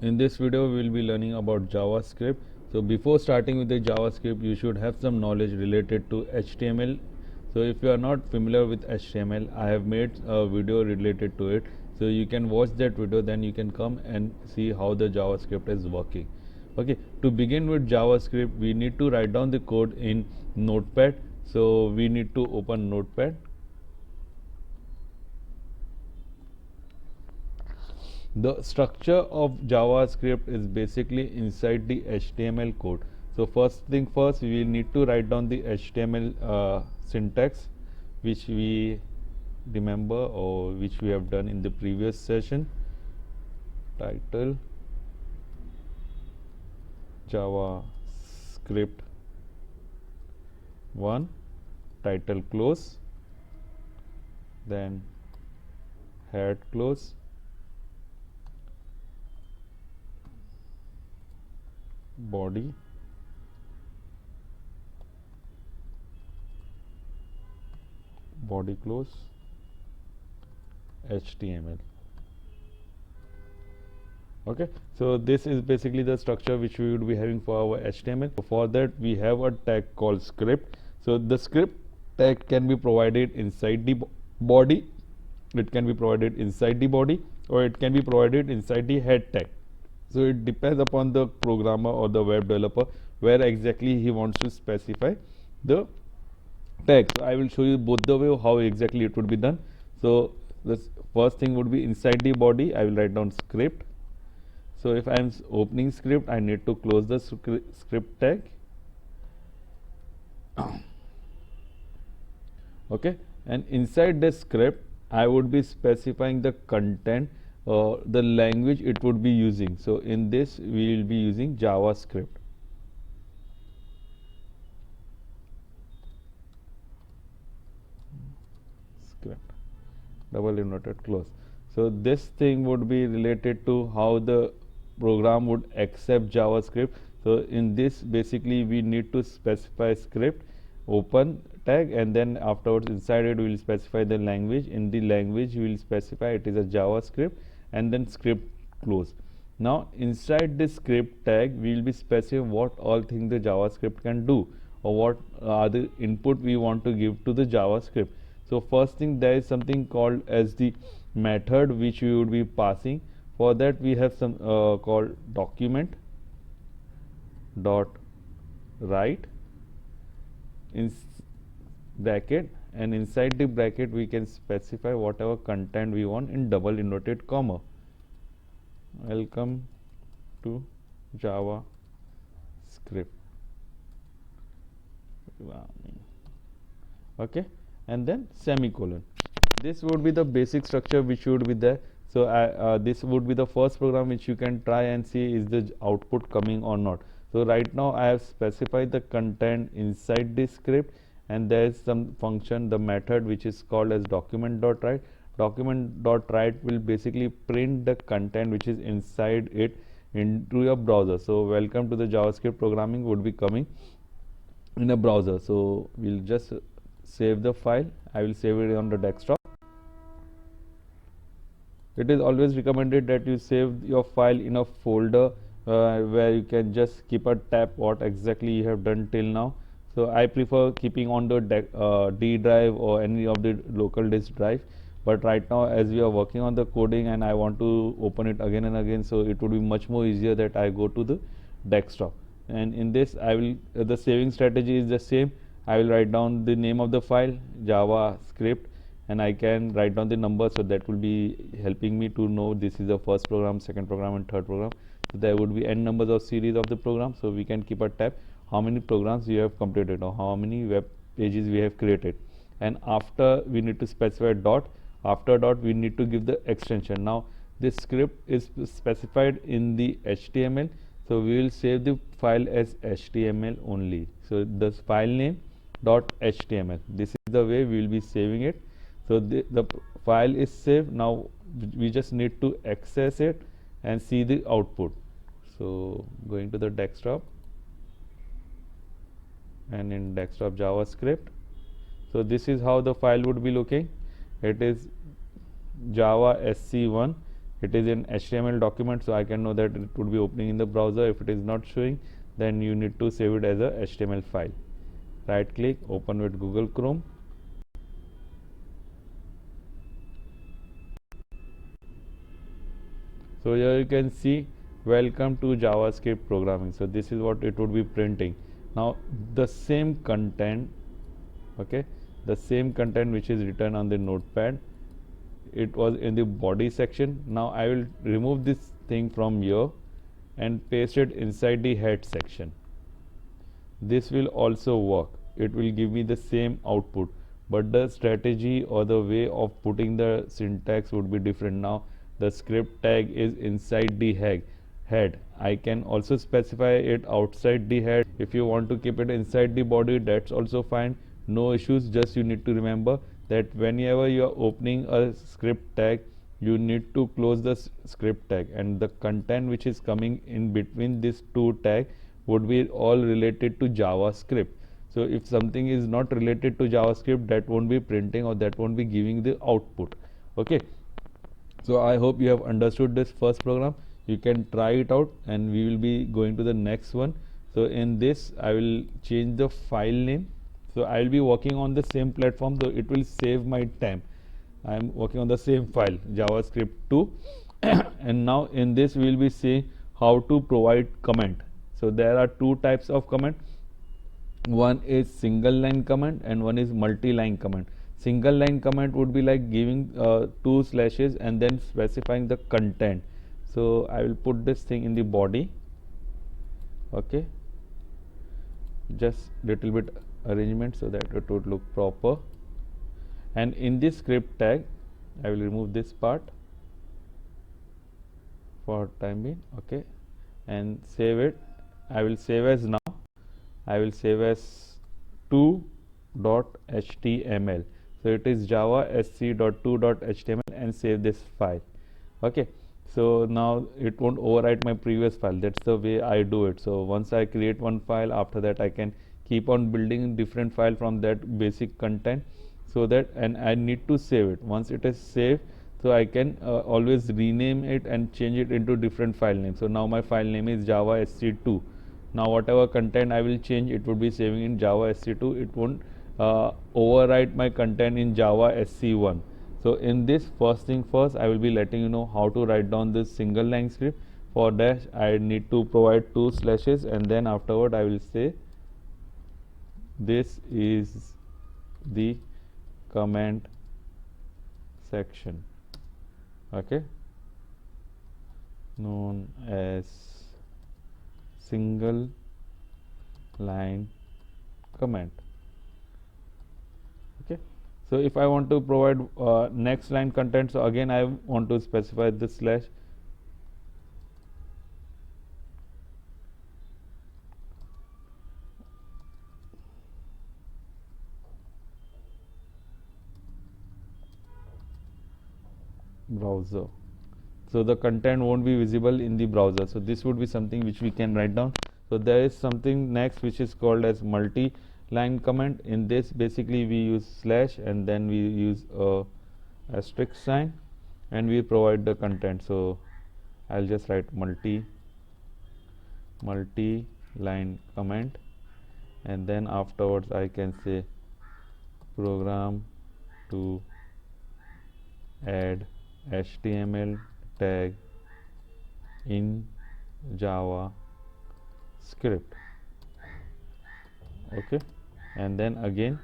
In this video we will be learning about JavaScript. So before starting with the JavaScript, you should have some knowledge related to HTML. So if you are not familiar with HTML, I have made a video related to it, so you can watch that video, then you can come and see how the JavaScript is working. Okay, to begin with JavaScript, we need to write down the code in Notepad. So we need to open Notepad. The structure of JavaScript is basically inside the HTML code. So first thing first, we will need to write down the HTML syntax, which we remember or which we have done in the previous session. Title JavaScript 1, title close, then head close, body, body close, HTML. Okay, so this is basically the structure which we would be having for our HTML. For that we have a tag called script. So the script tag can be provided inside the body, it can be provided inside the body, or it can be provided inside the head tag. So it depends upon the programmer or the web developer where exactly he wants to specify the tag. So I will show you both the way how exactly it would be done. So the first thing would be inside the body, I will write down script. So if I am opening script, I need to close the script tag. Okay, and inside the script I would be specifying the content, the language it would be using. So in this we will be using JavaScript. Script, double inverted close. So this thing would be related to how the program would accept JavaScript. So in this basically we need to specify script, open tag, and then afterwards inside it we will specify the language. In the language we will specify it is a JavaScript, and then script close. Now inside this script tag we will be specifying what all things the JavaScript can do, or what are the input we want to give to the JavaScript. So first thing, there is something called as the method which we would be passing. For that we have some called document dot write in bracket, and inside the bracket we can specify whatever content we want in double inverted comma. Welcome to JavaScript. Okay, and then semicolon. This would be the basic structure which would be there. So this would be the first program which you can try and see is the output coming or not. So right now I have specified the content inside this script, and there is some function, the method, which is called as document.write. Document.write will basically print the content which is inside it into your browser. So welcome to the JavaScript programming would be coming in a browser. So we'll just save the file. I will save it on the desktop. It is always recommended that you save your file in a folder where you can just keep a tab what exactly you have done till now. So I prefer keeping on the D drive or any of the local disk drive, but right now as we are working on the coding and I want to open it again and again, so it would be much more easier that I go to the desktop. And in this I will the saving strategy is the same. I will write down the name of the file, JavaScript, and I can write down the number, so that will be helping me to know this is the first program, second program, and third program. So there would be n numbers of series of the program, so we can keep a tab how many programs we have completed or how many web pages we have created. And after we need to specify dot, after dot we need to give the extension. Now this script is specified in the HTML, so we will save the file as HTML only. So the file name dot HTML, this is the way we will be saving it. So the file is saved. Now we just need to access it and see the output. So going to the desktop, and in desktop JavaScript, so this is how the file would be looking. It is Java SC1. it is in HTML document, so I can know that it would be opening in the browser. If it is not showing, then you need to save it as a HTML file. Right click, open with Google Chrome. So here you can see welcome to JavaScript programming. So this is what it would be printing. Now the same content, okay, the same content which is written on the notepad, it was in the body section. Now I will remove this thing from here and paste it inside the head section. This will also work. It will give me the same output, but the strategy or the way of putting the syntax would be different. Now the script tag is inside the head. I can also specify it outside the head. If you want to keep it inside the body, that's also fine, no issues. Just you need to remember that whenever you are opening a script tag, you need to close the script tag, and the content which is coming in between these two tags would be all related to JavaScript. So if something is not related to JavaScript, that won't be printing, or that won't be giving the output. Okay, so I hope you have understood this first program. You can try it out, and we will be going to the next one. So in this I will change the file name. So I will be working on the same platform, so it will save my time. I am working on the same file, JavaScript 2 and now in this we will be seeing how to provide comment. So there are two types of comment. One is single line comment and one is multi-line comment. Single line comment would be like giving two slashes and then specifying the content. So I will put this thing in the body. Okay, just little bit arrangement so that it would look proper. And in this script tag I will remove this part for time being. Okay, and save it. I will save as now. I will save as 2.html. So it is java sc.2.html and save this file. Okay, so now it won't overwrite my previous file. That's the way I do it. So once I create one file, after that I can keep on building different file from that basic content, so that, and I need to save it. Once it is saved, so I can always rename it and change it into different file names. So now my file name is java sc2. Now whatever content I will change, it would be saving in java sc2. It won't overwrite my content in java sc1. So in this, first thing first, I will be letting you know how to write down this single line script. For that I need to provide two slashes, and then afterward I will say this is the comment section, okay, known as single line comment. Okay, so if I want to provide next line content, so again I want to specify this slash. Browser, so the content won't be visible in the browser. So this would be something which we can write down. So there is something next which is called as multi-line comment. In this, basically we use slash and then we use a asterisk sign and we provide the content. So I'll just write multi-line comment, and then afterwards I can say program to add HTML tag in JavaScript. Okay, and then again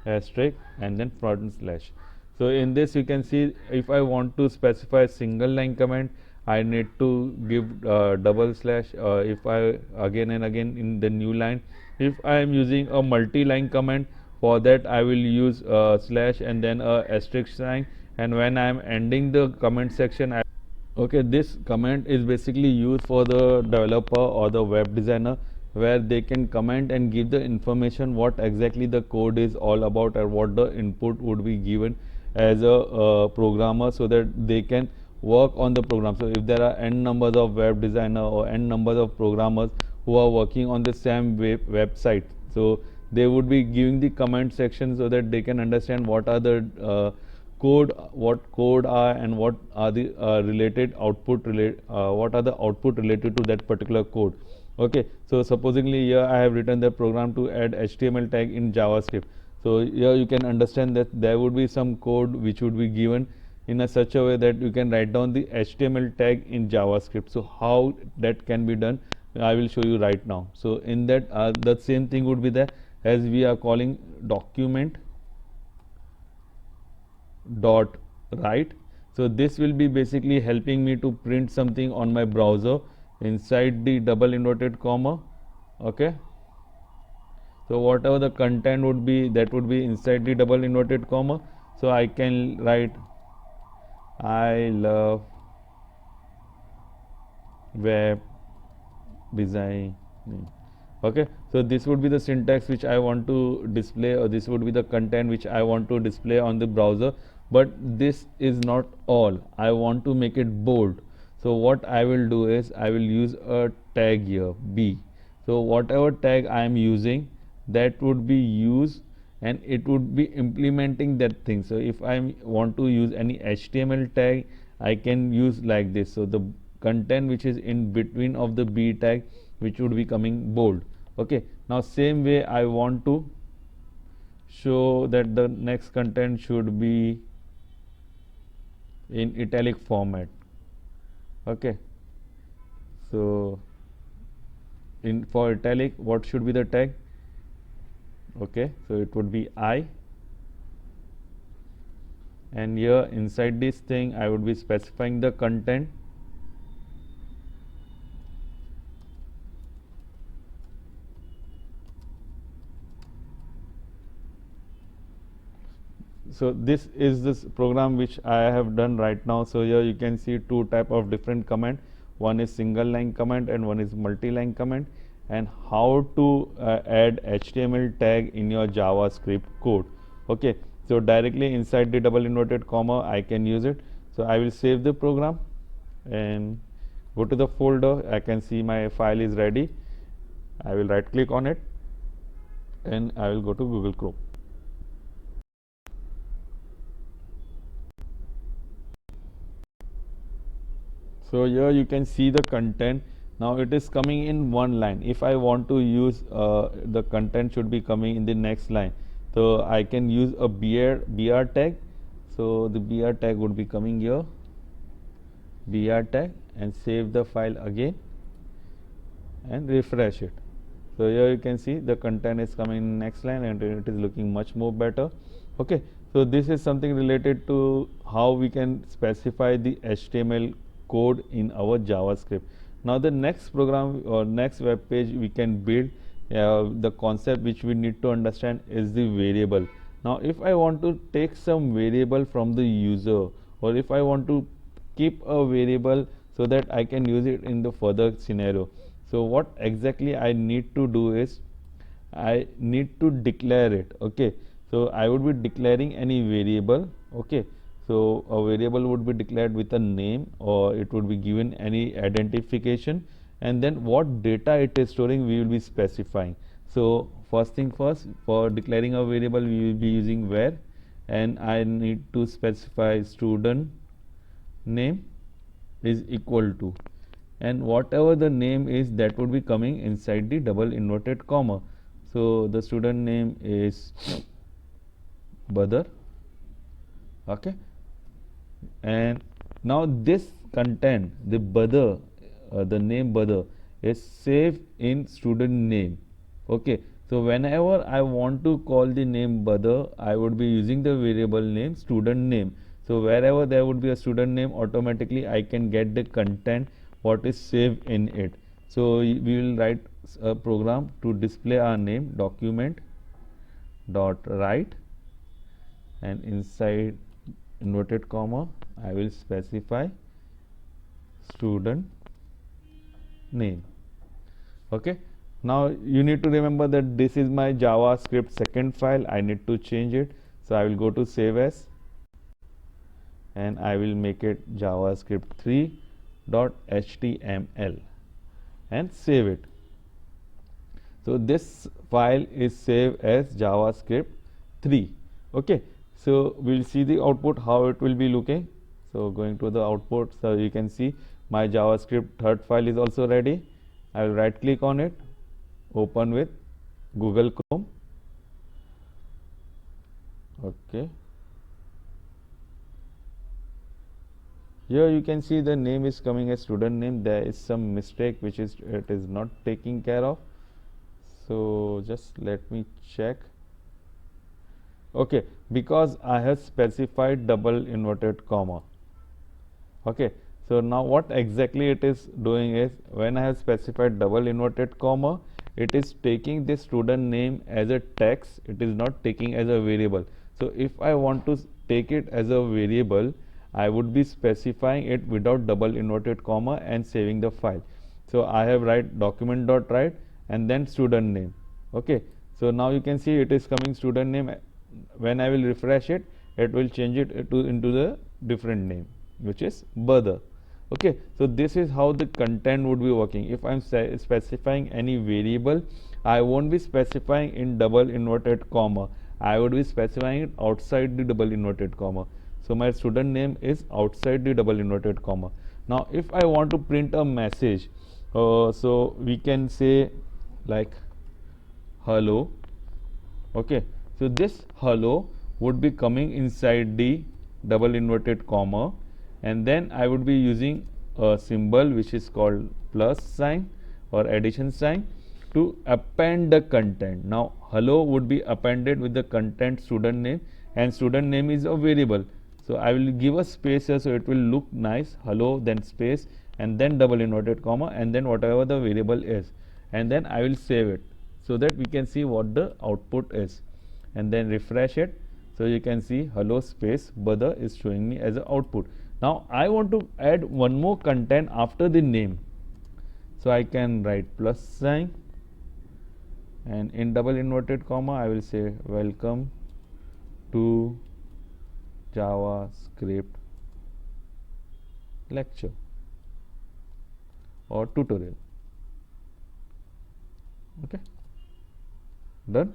asterisk and then front slash. So in this you can see, if I want to specify single line comment, I need to give double slash. If I again and again in the new line, if I am using a multi-line comment, for that I will use slash and then a asterisk sign. And when I am ending the comment section, okay, this comment is basically used for the developer or the web designer, where they can comment and give the information what exactly the code is all about and what the input would be given as a programmer, so that they can work on the program. So if there are n numbers of web designer or n numbers of programmers who are working on the same website, so they would be giving the comment section so that they can understand what are the code, what code are and what are the related output what are the output related to that particular code. Okay, so supposedly here I have written the program to add HTML tag in JavaScript. So here you can understand that there would be some code which would be given in a such a way that you can write down the HTML tag in JavaScript. So how that can be done, I will show you right now. So in that the same thing would be there, as we are calling document dot write. So this will be basically helping me to print something on my browser inside the double inverted comma. Okay, so whatever the content would be, that would be inside the double inverted comma. So I can write I love web design. Okay, so this would be the syntax which I want to display, or this would be the content which I want to display on the browser. But this is not all, I want to make it bold. So what I will do is I will use a tag here, B. So whatever tag I am using, that would be used and it would be implementing that thing. So if I want to use any HTML tag, I can use like this. So the content which is in between of the B tag, which would be coming bold. Okay, now same way I want to show that the next content should be in italic format. Okay, so in for italic, what should be the tag? Okay, so it would be I, and here inside this thing I would be specifying the content. So this is this program which I have done right now. So here you can see two type of different command. One is single line command and one is multi-line command, and how to add HTML tag in your JavaScript code. Okay, so directly inside the double inverted comma I can use it. So I will save the program and go to the folder. I can see my file is ready. I will right click on it and I will go to Google Chrome. So here you can see the content. Now it is coming in one line. If I want to use the content should be coming in the next line, so I can use a br tag. So the br tag would be coming here, br tag, and save the file again and refresh it. So here you can see the content is coming in next line and it is looking much more better. Okay, so this is something related to how we can specify the HTML code in our JavaScript. Now the next program or next web page we can build, the concept which we need to understand is the variable. Now if I want to take some variable from the user, or if I want to keep a variable so that I can use it in the further scenario, so what exactly I need to do is I need to declare it. Okay, so I would be declaring any variable. Okay, so a variable would be declared with a name, or it would be given any identification, and then what data it is storing we will be specifying. So first thing first, for declaring a variable we will be using var, and I need to specify student name is equal to, and whatever the name is that would be coming inside the double inverted comma. So the student name is Badar. Okay, and now this content, the Badar, the name Badar is saved in student name. Okay, so whenever I want to call the name Badar, I would be using the variable name student name. So wherever there would be a student name, automatically I can get the content what is saved in it. So we will write a program to display our name, document dot write, and inside inverted comma I will specify student name. Okay, now you need to remember that this is my JavaScript second file. I need to change it, so I will go to save as and I will make it JavaScript 3.html and save it. So this file is saved as JavaScript 3. Okay, So we'll see the output how it will be looking. So going to the output, so you can see my JavaScript third file is also ready. I will right click on it, open with Google Chrome. Okay. Here you can see the name is coming as student name. There is some mistake which is it is not taking care of. So just let me check. Okay, because I have specified double inverted comma. Okay, so now what exactly it is doing is, when I have specified double inverted comma, it is taking the student name as a text, it is not taking as a variable. So if I want to take it as a variable, I would be specifying it without double inverted comma and saving the file. So I have write document.write and then student name. Okay, so now you can see it is coming student name. When I will refresh it, it will change it into the different name, which is brother. Okay, so this is how the content would be working. If I'm specifying any variable, I won't be specifying in double inverted comma. I would be specifying it outside the double inverted comma. So my student name is outside the double inverted comma. Now if I want to print a message, so we can say like hello. Okay, so this hello would be coming inside the double inverted comma, and then I would be using a symbol which is called plus sign or addition sign to append the content. Now hello would be appended with the content student name, and student name is a variable. So I will give a space here so it will look nice, hello, then space, and then double inverted comma, and then whatever the variable is, and then I will save it so that we can see what the output is, and then refresh it. So you can see hello space brother is showing me as an output. Now I want to add one more content after the name, so I can write plus sign, and in double inverted comma I will say welcome to JavaScript lecture or tutorial. Okay, done.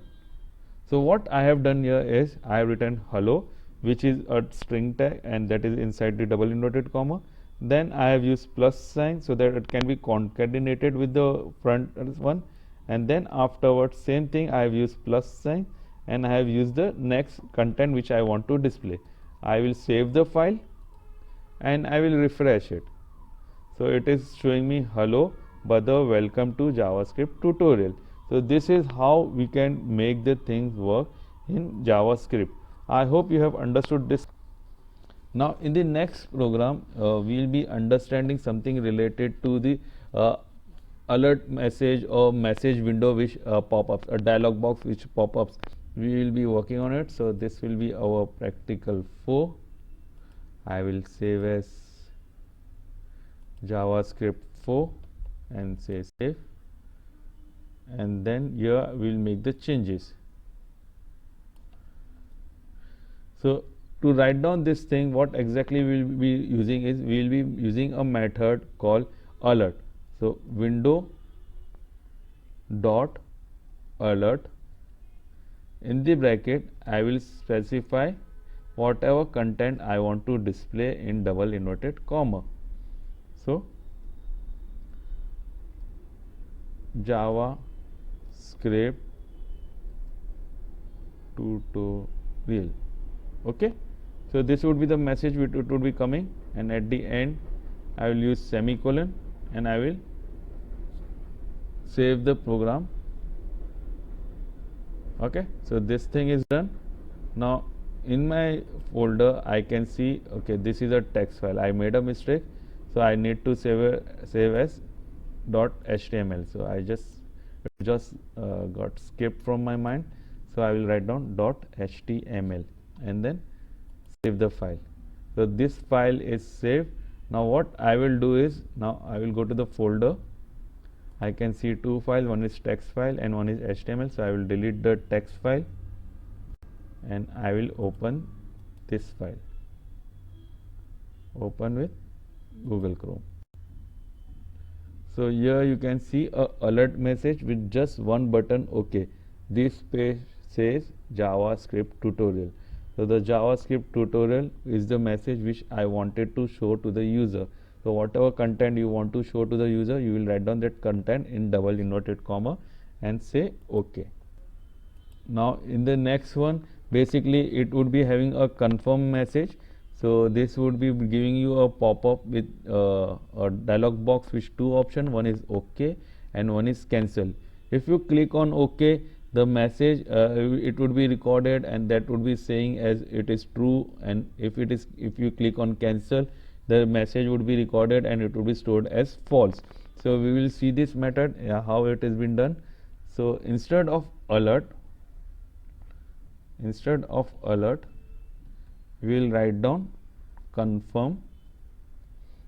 So what I have done here is I have written hello, which is a string tag, and that is inside the double inverted comma. Then I have used plus sign so that it can be concatenated with the front one, and then afterwards same thing I have used plus sign, and I have used the next content which I want to display. I will save the file and I will refresh it. So it is showing me hello brother, welcome to JavaScript tutorial. So this is how we can make the things work in JavaScript. I hope you have understood this. Now in the next program we will be understanding something related to the alert message or message window which pop-ups, a dialog box which pop-ups. We will be working on it. So this will be our practical 4. I will save as JavaScript 4 and say save, and then here we will make the changes. So to write down this thing, what exactly we will be using is, we will be using a method called alert. So window dot alert, in the bracket I will specify whatever content I want to display in double inverted comma. So JavaScript tutorial. Okay, so this would be the message which it would be coming, and at the end I will use semicolon and I will save the program. Okay, so this thing is done. Now in my folder I can see, okay, this is a text file. I made a mistake, so I need to save as .html. So I just got skipped from my mind. So I will write down .html and then save the file. So this file is saved. Now what I will do is, now I will go to the folder. I can see two files, one is text file and one is HTML. So I will delete the text file and I will open this file. Open with Google Chrome. So here you can see a alert message with just one button, OK. This page says JavaScript tutorial. So the JavaScript tutorial is the message which I wanted to show to the user. So whatever content you want to show to the user, you will write down that content in double inverted comma and say OK. Now in the next one, basically it would be having a confirm message. So this would be giving you a pop-up with a dialog box with two options. One is OK and one is cancel. If you click on OK, the message it would be recorded and that would be saying as it is true, and if you click on cancel, the message would be recorded and it would be stored as false. So we will see this method, how it has been done. So instead of alert we will write down confirm.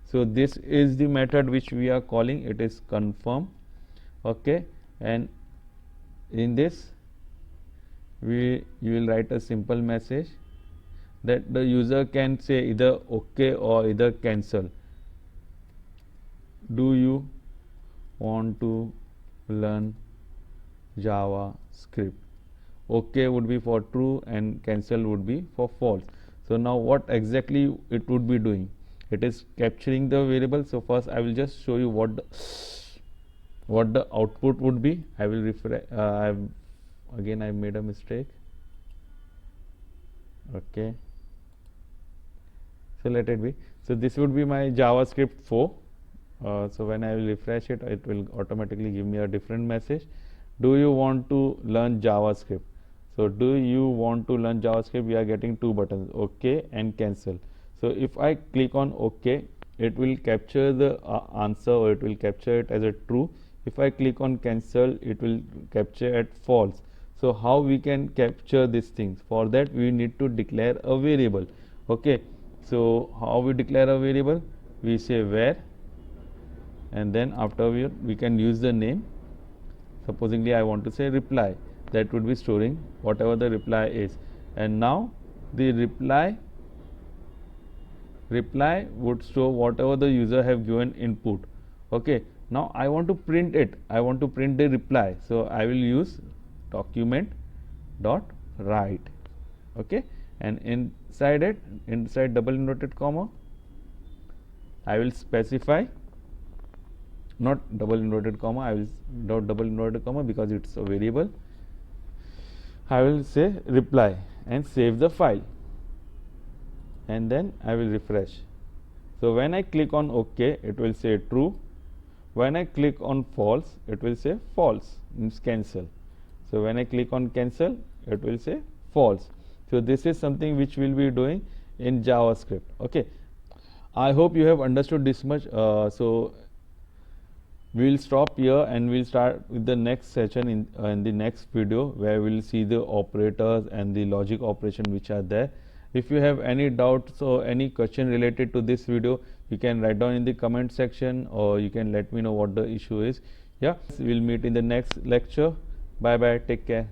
So this is the method which we are calling, it is confirm. Okay, and in this you will write a simple message that the user can say either OK or either cancel. Do you want to learn JavaScript? OK would be for true and cancel would be for false. So now what exactly it would be doing? It is capturing the variable. So first I will just show you what the output would be. I will refresh. Again I made a mistake. Okay. So let it be. So this would be my JavaScript 4. So when I will refresh it, it will automatically give me a different message. Do you want to learn JavaScript? So do you want to learn JavaScript? We are getting two buttons, OK and cancel. So if I click on OK, it will capture the answer, or it will capture it as a true. If I click on cancel, it will capture at false. So how we can capture these things? For that we need to declare a variable. Okay, so how we declare a variable? We say where, and then after we can use the name. Supposingly I want to say reply, that would be storing whatever the reply is. And now the reply would store whatever the user have given input. Okay, now I want to print it, I want to print the reply. So I will use document dot write. Okay, and inside it, inside double inverted comma, I will specify, not double inverted comma, I will not double inverted comma because it's a variable. I will say reply and save the file, and then I will refresh. So when I click on OK, it will say true. When I click on false, it will say false, means cancel. So when I click on cancel, it will say false. So this is something which we will be doing in JavaScript. Okay, I hope you have understood this much. So we will stop here and we will start with the next session in the next video, where we will see the operators and the logic operation which are there. If you have any doubts or any question related to this video, you can write down in the comment section, or you can let me know what the issue is. Yeah, we will meet in the next lecture. Bye bye, take care.